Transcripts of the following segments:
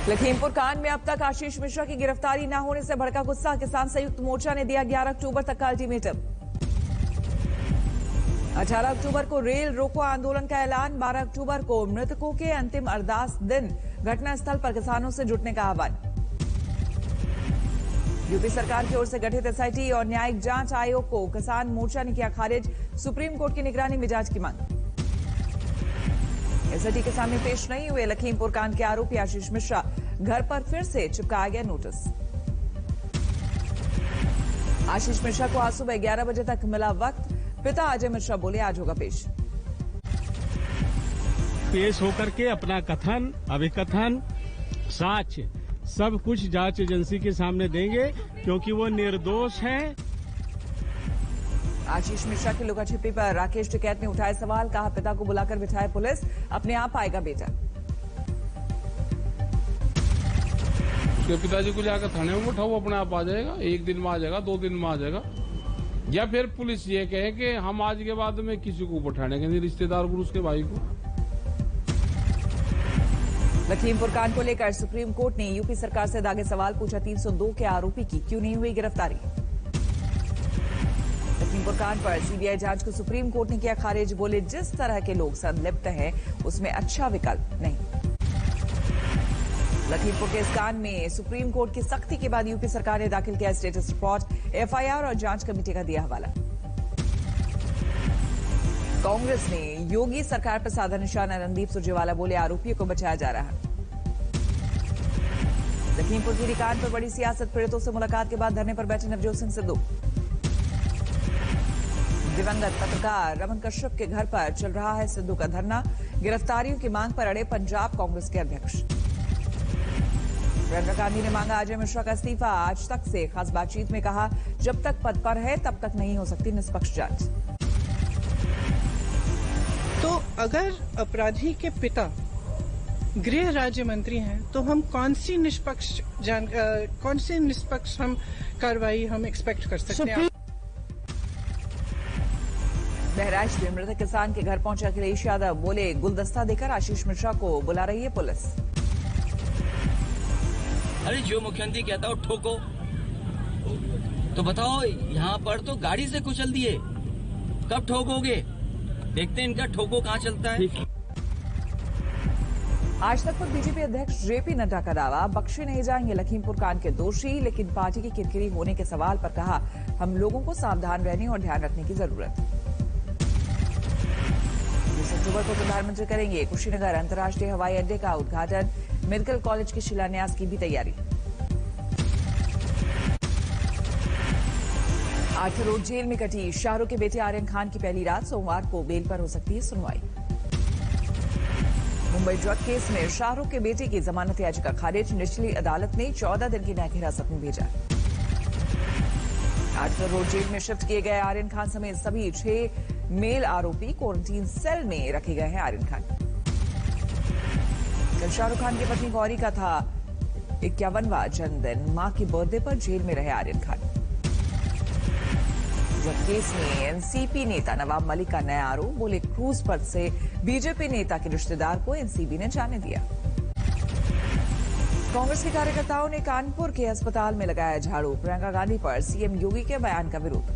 लखीमपुर कांड में अब तक आशीष मिश्रा की गिरफ्तारी न होने से भड़का गुस्सा। किसान संयुक्त मोर्चा ने दिया 11 अक्टूबर तक का अल्टीमेटम। 18 अक्टूबर को रेल रोको आंदोलन का ऐलान। 12 अक्टूबर को मृतकों के अंतिम अरदास दिन घटनास्थल पर किसानों से जुटने का आह्वान। यूपी सरकार की ओर से गठित एसआईटी और न्यायिक जांच आयोग को किसान मोर्चा ने किया खारिज। सुप्रीम कोर्ट की निगरानी में जांच की मांग। एसआईटी के सामने पेश नहीं हुए लखीमपुर कांड के आरोपी आशीष मिश्रा। घर पर फिर से चिपकाया गया नोटिस। आशीष मिश्रा को आज सुबह 11 बजे तक मिला वक्त। पिता अजय मिश्रा बोले आज होगा पेश होकर के अपना कथन, अभिकथन, साक्ष्य सब कुछ जांच एजेंसी के सामने देंगे, क्योंकि वो निर्दोष हैं। आशीष मिश्रा की लुका छिपी पर राकेश टिकैत ने उठाए सवाल। कहा पिता को बुलाकर बिठाए पुलिस, अपने आप आएगा बेटा। उसके पिताजी को जाकर थाने में उठाओ, वो अपने आप आ जाएगा। 1 दिन में आ जाएगा, 2 दिन में आ जाएगा। या फिर पुलिस ये कहे कि हम आज के बाद में किसी को उठाने के नहीं, रिश्तेदार को, उसके भाई को। लखीमपुर कांड को लेकर सुप्रीम कोर्ट ने यूपी सरकार से दागे सवाल। पूछा 302 के आरोपी की क्यों नहीं हुई गिरफ्तारी। लखीमपुर कांड पर सीबीआई जांच को सुप्रीम कोर्ट ने किया खारिज। बोले जिस तरह के लोग संलिप्त हैं उसमें अच्छा विकल्प नहीं। लखीमपुर के इस कांड में सुप्रीम कोर्ट की सख्ती के बाद यूपी सरकार ने दाखिल किया स्टेटस रिपोर्ट। एफआईआर और जांच कमेटी का दिया हवाला। कांग्रेस ने योगी सरकार पर साधा निशाना। रणदीप सुरजेवाला बोले आरोपियों को बचाया जा रहा है। लखीमपुर खीरी कांड पर बड़ी सियासत। पीड़ितों से मुलाकात के बाद धरने पर बैठे नवजोत सिंह सिद्धू। दिवंगत पत्रकार रमन कश्यप के घर पर चल रहा है सिद्धू का धरना। गिरफ्तारियों की मांग पर अड़े पंजाब कांग्रेस के अध्यक्ष। प्रियंका गांधी ने मांगा अजय मिश्रा का इस्तीफा। आज तक से खास बातचीत में कहा जब तक पद पर है तब तक नहीं हो सकती निष्पक्ष जांच। तो अगर अपराधी के पिता गृह राज्य मंत्री हैं तो हम कौन सी निष्पक्ष हम कार्रवाई हम एक्सपेक्ट कर सकते हैं। बहराइच में मृतक किसान के घर पहुंचे अखिलेश यादव। बोले गुलदस्ता देकर आशीष मिश्रा को बुला रही है पुलिस। अरे जो मुख्यमंत्री कहता हो ठोको, तो बताओ यहाँ पर तो गाड़ी से कुचल दिए, कब ठोकोगे? देखते हैं इनका ठोको कहाँ चलता है। आज तक पर बीजेपी अध्यक्ष जेपी नड्डा का दावा बख्शे नहीं जाएंगे लखीमपुर कांड के दोषी। लेकिन पार्टी की किरकिरी होने के सवाल पर कहा हम लोगों को सावधान रहने और ध्यान रखने की जरूरत है। 20 अक्टूबर को प्रधानमंत्री करेंगे कुशीनगर अंतर्राष्ट्रीय हवाई अड्डे का उद्घाटन। मेडिकल कॉलेज के शिलान्यास की भी तैयारी। आर्थर रोड जेल में कटी शाहरुख के बेटे आर्यन खान की पहली रात। सोमवार को बेल पर हो सकती है सुनवाई। मुंबई ड्रग केस में शाहरुख के बेटे की जमानत याचिका खारिज। निचली अदालत ने 14 दिन की न्यायिक हिरासत में भेजा। आर्थर रोड जेल में शिफ्ट किए गए आर्यन खान समेत सभी 6 मेल आरोपी क्वारंटीन सेल में रखे गए हैं। आर्यन खान कल शाहरुख खान की पत्नी गौरी का था 51वां जन्मदिन। मां की बर्थडे पर जेल में रहे आर्यन खान। जब केस में एनसीपी नेता नवाब मलिक का नया आरोप। बोले क्रूज पद से बीजेपी नेता के रिश्तेदार को एनसीबी ने जाने दिया। कांग्रेस के कार्यकर्ताओं ने कानपुर के अस्पताल में लगाया झाड़ू। प्रियंका गांधी पर सीएम योगी के बयान का विरोध।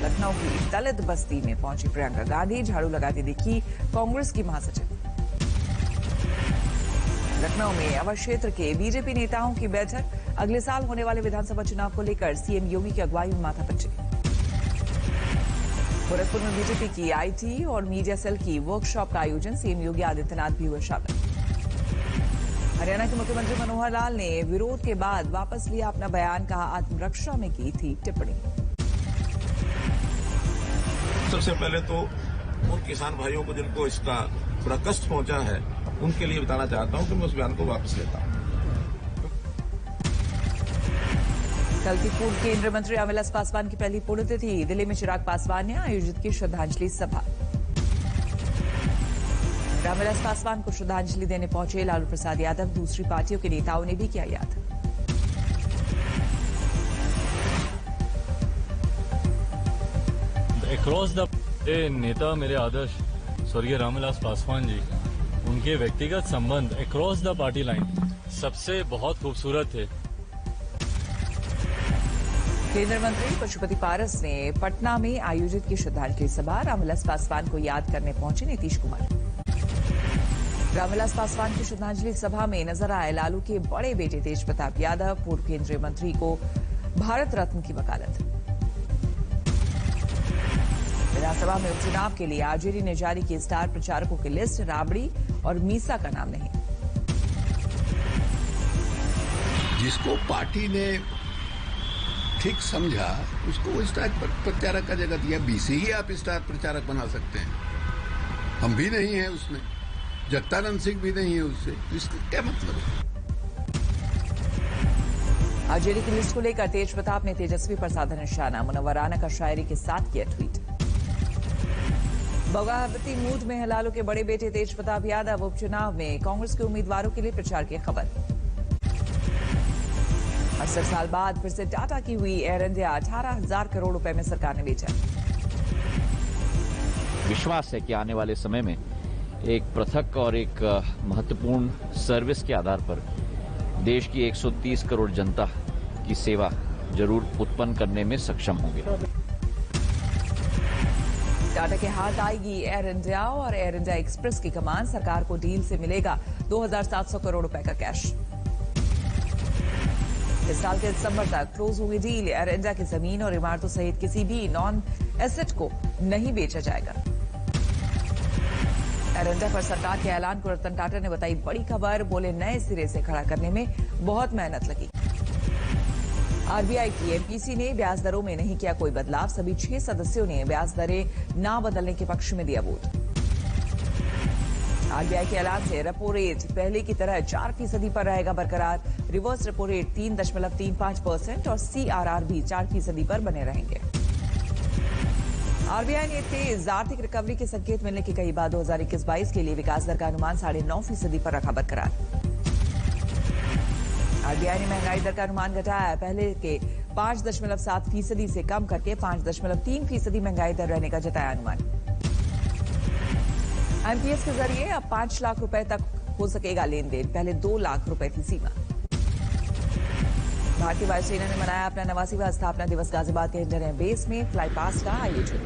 लखनऊ की दलित बस्ती में पहुंची प्रियंका गांधी। झाड़ू लगाती दिखी कांग्रेस की महासचिव। लखनऊ में अवध क्षेत्र के बीजेपी नेताओं की बैठक। अगले साल होने वाले विधानसभा चुनाव को लेकर सीएम योगी की अगुवाई में माथापच्ची। गोरखपुर में बीजेपी की आईटी और मीडिया सेल की वर्कशॉप का आयोजन। सीएम योगी आदित्यनाथ भी हुए शामिल। हरियाणा के मुख्यमंत्री मनोहर लाल ने विरोध के बाद वापस लिया अपना बयान। कहा आत्मरक्षा में की थी टिप्पणी। सबसे पहले तो उन किसान भाइयों को जिनको इसका थोड़ा कष्ट पहुंचा है उनके लिए बताना चाहता हूं कि मैं उस बयान को वापस लेता हूं। कल थी पूर्व केंद्रीय मंत्री रामविलास पासवान की पहली पुण्यतिथि। दिल्ली में चिराग पासवान ने आयोजित की श्रद्धांजलि सभा। रामविलास पासवान को श्रद्धांजलि देने पहुंचे लालू प्रसाद यादव। दूसरी पार्टियों के नेताओं ने भी किया याद। अक्रॉस द नेता मेरे आदर्श स्वर्गीय रामविलास पासवान जी, उनके व्यक्तिगत संबंध अक्रॉस द पार्टी लाइन सबसे बहुत खूबसूरत थे। केंद्रीय मंत्री पशुपति पारस ने पटना में आयोजित की श्रद्धांजलि सभा। रामविलास पासवान को याद करने पहुंचे नीतीश कुमार। रामविलास पासवान की श्रद्धांजलि सभा में नजर आए लालू के बड़े बेटे तेज प्रताप यादव। पूर्व केंद्रीय मंत्री को भारत रत्न की वकालत। विधानसभा में उपचुनाव के लिए आरजेडी ने जारी की स्टार प्रचारकों की लिस्ट। राबड़ी और मीसा का नाम नहीं। जिसको पार्टी ने ठीक समझा उसको वो स्टार प्रचारक का जगह दिया। बीसी ही आप स्टार प्रचारक बना सकते हैं। हम भी नहीं है उसमें, जगतानंद सिंह भी नहीं है उससे, इसका क्या मतलब है? आरजेडी की लिस्ट को लेकर तेज प्रताप ने तेजस्वी पर साधा निशाना। मुनव्वर राना का शायरी के साथ किया ट्वीट। बगावती मूड में है लालू के बड़े बेटे तेज प्रताप यादव। उपचुनाव में कांग्रेस के उम्मीदवारों के लिए प्रचार की खबर। 68 साल बाद फिर से टाटा की हुई एयर इंडिया। 18,000 करोड़ रुपए में सरकार ने बेचा। विश्वास है कि आने वाले समय में एक पृथक और एक महत्वपूर्ण सर्विस के आधार पर देश की 130 करोड़ जनता की सेवा जरूर उत्पन्न करने में सक्षम होंगे। टाटा के हाथ आएगी एयर इंडिया और एयर इंडिया एक्सप्रेस की कमान। सरकार को डील से मिलेगा 2,700 करोड़ रुपए का कैश। इस साल के दिसंबर तक क्लोज हुई डील। एयर इंडिया की जमीन और इमारतों सहित किसी भी नॉन एसेट को नहीं बेचा जाएगा। एयर इंडिया पर सरकार के ऐलान को रतन टाटा ने बताई बड़ी खबर। बोले नए सिरे से खड़ा करने में बहुत मेहनत लगी। आरबीआई की एमपीसी ने ब्याज दरों में नहीं किया कोई बदलाव। सभी 6 सदस्यों ने ब्याज दरें ना बदलने के पक्ष में दिया वोट। आरबीआई के ऐलान से रेपो रेट पहले की तरह 4% पर रहेगा बरकरार। रिवर्स रेपो रेट 3.35% और सीआरआर भी 4% पर बने रहेंगे। आरबीआई ने तेज आर्थिक रिकवरी के संकेत मिलने के कई बाद 2021-22 के लिए विकास दर का अनुमान 9.5% पर रखा बरकरार। आरबीआई ने महंगाई दर का अनुमान घटाया। पहले के 5.7% से कम करके 5.3% महंगाई दर रहने का जताया अनुमान। आईएमपीएस के जरिए अब 5 लाख रुपए तक हो सकेगा लेन देन। पहले 2 लाख रुपए थी सीमा। भारतीय वायुसेना ने मनाया अपना 89वां स्थापना दिवस। गाजियाबाद के इंडियन एयरबेस में फ्लाई पास्ट का आयोजन।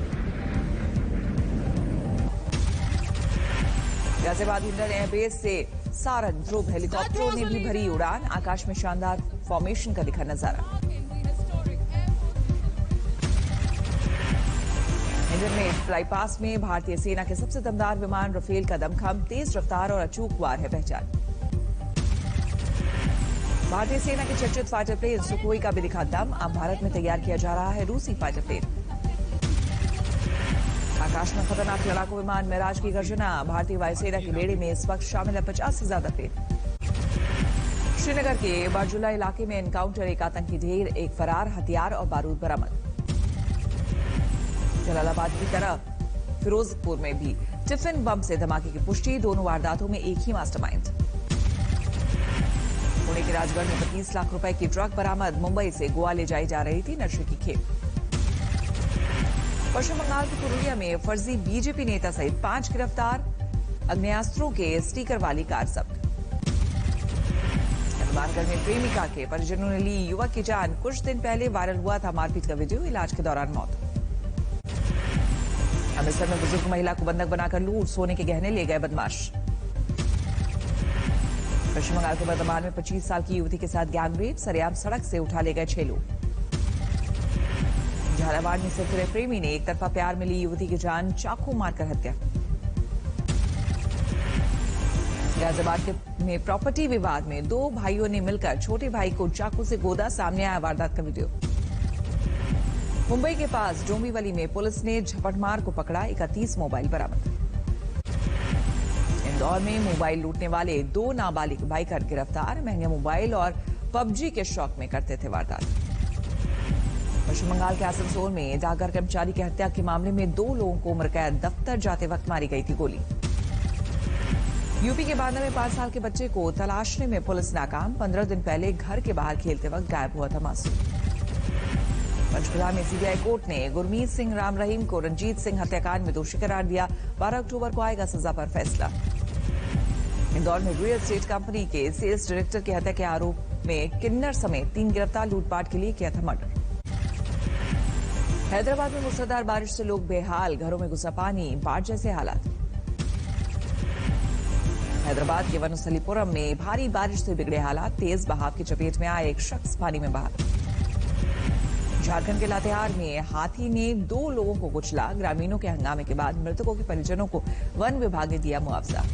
गाजियाबाद इंडियन एयरबेस से सारंग ध्रुव हेलीकॉप्टरों ने भी भरी उड़ान। आकाश में शानदार फॉर्मेशन का दिखा नजारा। इंडियन में फ्लाई पास्ट में भारतीय सेना के सबसे दमदार विमान राफेल का दमखम, तेज रफ्तार और अचूक वार है पहचान। भारतीय सेना के चर्चित फाइटर प्लेन सुखोई का भी दिखा दम। अब भारत में तैयार किया जा रहा है रूसी फाइटर प्लेन। आकाश में खतरनाक लड़ाकू विमान मिराज की गर्जना। भारतीय वायुसेना के बेड़े में इस वक्त शामिल है 50 से ज्यादा प्लेन। श्रीनगर के बारजुला इलाके में एनकाउंटर। एक आतंकी ढेर, एक फरार, हथियार और बारूद बरामद। जलालाबाद की तरह फिरोजपुर में भी टिफिन बम से धमाके की पुष्टि। दोनों वारदातों में एक ही मास्टरमाइंड। पुणे के राजगढ़ में 25 लाख रुपए की ड्रग बरामद। मुंबई से गोवा ले जाई जा रही थी नशे की खेप। पश्चिम बंगाल के पुरुलिया में फर्जी बीजेपी नेता सहित 5 गिरफ्तार। अग्नेयास्त्रों के स्टीकर वाली कार जब्त। हनुमानगढ़ में प्रेमिका के परिजनों ने ली युवक की जान। कुछ दिन पहले वायरल हुआ था मारपीट का वीडियो। इलाज के दौरान मौत। अमृतसर में बुजुर्ग महिला को बंधक बनाकर लूट। सोने के गहने ले गए बदमाश। पश्चिम बंगाल के बर्धमान में 25 साल की युवती के साथ गैंगरेप। सरेआम सड़क से उठा ले गए 6 लोग। झालावाड़ में सिलसिले प्रेमी ने एक तरफा प्यार में ली युवती की जान, चाकू मारकर हत्या। गाजियाबाद में प्रॉपर्टी विवाद में 2 भाइयों ने मिलकर छोटे भाई को चाकू से गोदा। सामने आया वारदात का वीडियो। मुंबई के पास डोंबिवली में पुलिस ने झपटमार को पकड़ा। 31 मोबाइल बरामद। इंदौर में मोबाइल लूटने वाले 2 नाबालिग बाइकर गिरफ्तार। महंगे मोबाइल और पबजी के शौक में करते थे वारदात। पश्चिम बंगाल के आसनसोल में डाकघर कर्मचारी की हत्या के मामले में 2 लोगों को उम्र कैद। दफ्तर जाते वक्त मारी गई थी गोली। यूपी के बांदा में 5 साल के बच्चे को तलाशने में पुलिस नाकाम। 15 दिन पहले घर के बाहर खेलते वक्त गायब हुआ था मासूम। पंचकुला में सीबीआई कोर्ट ने गुरमीत सिंह राम रहीम को रंजीत सिंह हत्याकांड में दोषी करार दिया। 12 अक्टूबर को आएगा सजा पर फैसला। इंदौर में रियल एस्टेट कंपनी के सेल्स डायरेक्टर की हत्या के आरोप में किन्नर समेत 3 गिरफ्तार, लूटपाट के लिए किया था मर्डर। हैदराबाद में मूसलाधार बारिश से लोग बेहाल, घरों में घुसा पानी, बाढ़ जैसे हालात। हैदराबाद के वनुस्थलीपुरम में भारी बारिश से बिगड़े हालात, तेज बहाव की चपेट में आए एक शख्स पानी में बहा। झारखंड के लातेहार में हाथी ने 2 लोगों को कुचला, ग्रामीणों के हंगामे के बाद मृतकों के परिजनों को वन विभाग ने दिया मुआवजा।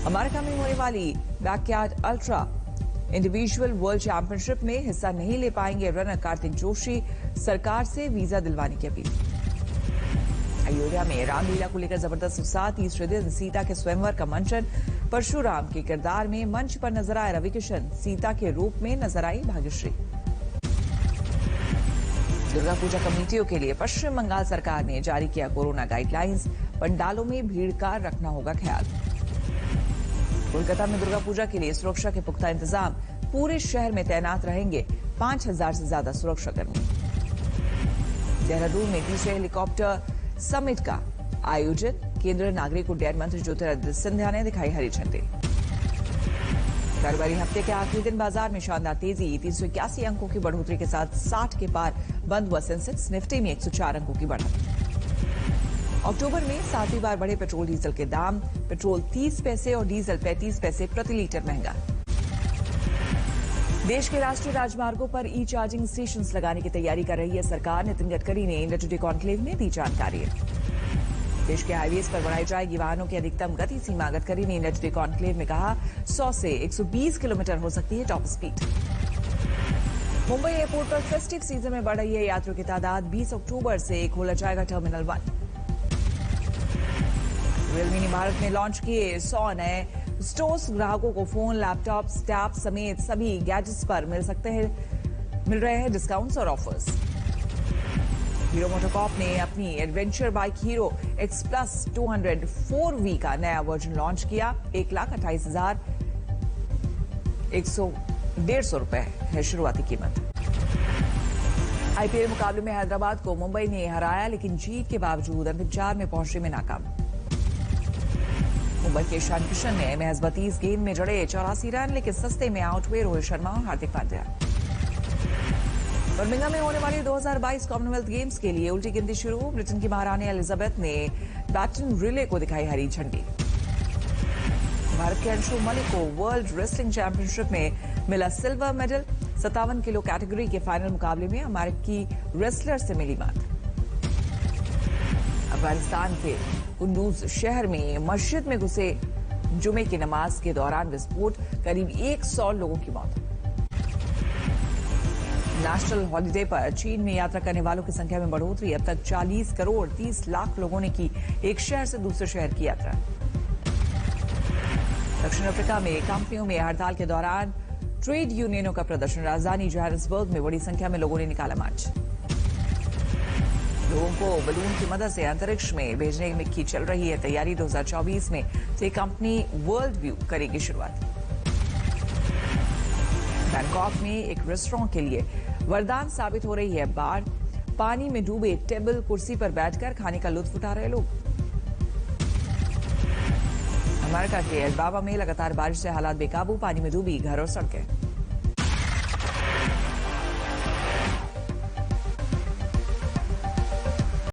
अमेरिका में होने वाली backyard ultra individual world championship में हिस्सा नहीं ले पाएंगे रनर कार्तिक जोशी, सरकार से वीजा दिलवाने की अपील। अयोध्या में रामलीला को लेकर जबरदस्त उत्साह, तीसरे दिन सीता के स्वयंवर का मंचन, परशुराम के किरदार में मंच पर नजर आए रवि किशन, सीता के रूप में नजर आई भाग्यश्री। दुर्गा पूजा कमेटियों के लिए पश्चिम बंगाल सरकार ने जारी किया कोरोना गाइडलाइंस, पंडालों में भीड़ का रखना होगा ख्याल। कोलकाता में दुर्गा पूजा के लिए सुरक्षा के पुख्ता इंतजाम, पूरे शहर में तैनात रहेंगे 5000 से ज्यादा सुरक्षाकर्मी। देहरादून में तीसरे हेलीकॉप्टर समिट का आयोजन, केंद्रीय नागरिक उड्डयन मंत्री ज्योतिरादित्य सिंधिया ने दिखाई हरी झंडी। कारोबारी हफ्ते के आखिरी दिन बाजार में शानदार तेजी, 381 अंकों की बढ़ोतरी के साथ 60 के पार बंद हुआ सेंसेक्स, निफ्टी में 104 अंकों की बढ़त। अक्टूबर में 7वीं बार बढ़े पेट्रोल डीजल के दाम, पेट्रोल 30 पैसे और डीजल 35 पैसे प्रति लीटर महंगा। देश के राष्ट्रीय राजमार्गों पर ई चार्जिंग स्टेशन लगाने की तैयारी कर रही है सरकार, नितिन गडकरी ने इंडिया टुडे कॉन्क्लेव में दी जानकारी। देश के हाईवेज पर बढ़ाई जाएगी वाहनों की अधिकतम गति सीमा, गडकरी ने इंडिया टुडे कॉन्क्लेव में कहा 100 से 120 किलोमीटर हो सकती है टॉप स्पीड। मुंबई एयरपोर्ट पर फेस्टिव सीजन में बढ़ रही है यात्रियों की तादाद, 20 अक्टूबर से खोला जाएगा टर्मिनल 1। रियलमी ने भारत में लॉन्च किए 100 नए स्टोर्स, ग्राहकों को फोन, लैपटॉप, टैब समेत सभी गैजेट्स पर मिल रहे हैं डिस्काउंट्स और ऑफर्स। हीरो मोटोकॉर्प ने अपनी adventure bike hero x plus 200 4V का नया वर्जन लॉन्च किया, 1,28,000 150 रुपए है शुरुआती कीमत। आईपीएल मुकाबले में हैदराबाद को मुंबई ने हराया, लेकिन जीत के बावजूद अंतिम 4 में पहुंचने में नाकाम। मुंबई के ईशान किशन ने महज 32 गेंद में जड़े 84 रन, लेकिन सस्ते में आउट हुए रोहित शर्मा और हार्दिक पांड्या। बर्मिंघम में होने वाली 2022 कॉमनवेल्थ गेम्स के लिए उल्टी गिनती शुरू, ब्रिटेन की महारानी एलिजाबेथ ने बैटन रिले को दिखाई हरी झंडी। भारत के अंशु मलिक को वर्ल्ड रेसलिंग चैंपियनशिप में मिला सिल्वर मेडल, 57 किलो कैटेगरी के फाइनल मुकाबले में अमेरिकी रेसलर से मिली मात। अफगानिस्तान के कुंदूज शहर में मस्जिद में घुसे जुमे की नमाज के दौरान विस्फोट, करीब 100 लोगों की मौत। नेशनल हॉलिडे पर चीन में यात्रा करने वालों की संख्या में बढ़ोतरी, अब तक 40 करोड़ 30 लाख लोगों ने की एक शहर से दूसरे शहर की यात्रा। दक्षिण अफ्रीका में कंपनियों में हड़ताल के दौरान ट्रेड यूनियनों का प्रदर्शन, राजधानी जोहान्सबर्ग में बड़ी संख्या में लोगों ने निकाला मार्च। लोगों को बलून की मदद से अंतरिक्ष में भेजने की चल रही है तैयारी, 2024 में से कंपनी वर्ल्ड व्यू करेगी शुरुआत। बैंकॉक में एक रेस्टोरेंट के लिए वरदान साबित हो रही है बाढ़, पानी में डूबे टेबल कुर्सी पर बैठकर खाने का लुत्फ उठा रहे लोग। अमेरिका के एल्बामा में लगातार बारिश से हालात बेकाबू, पानी में डूबी घर और सड़कें।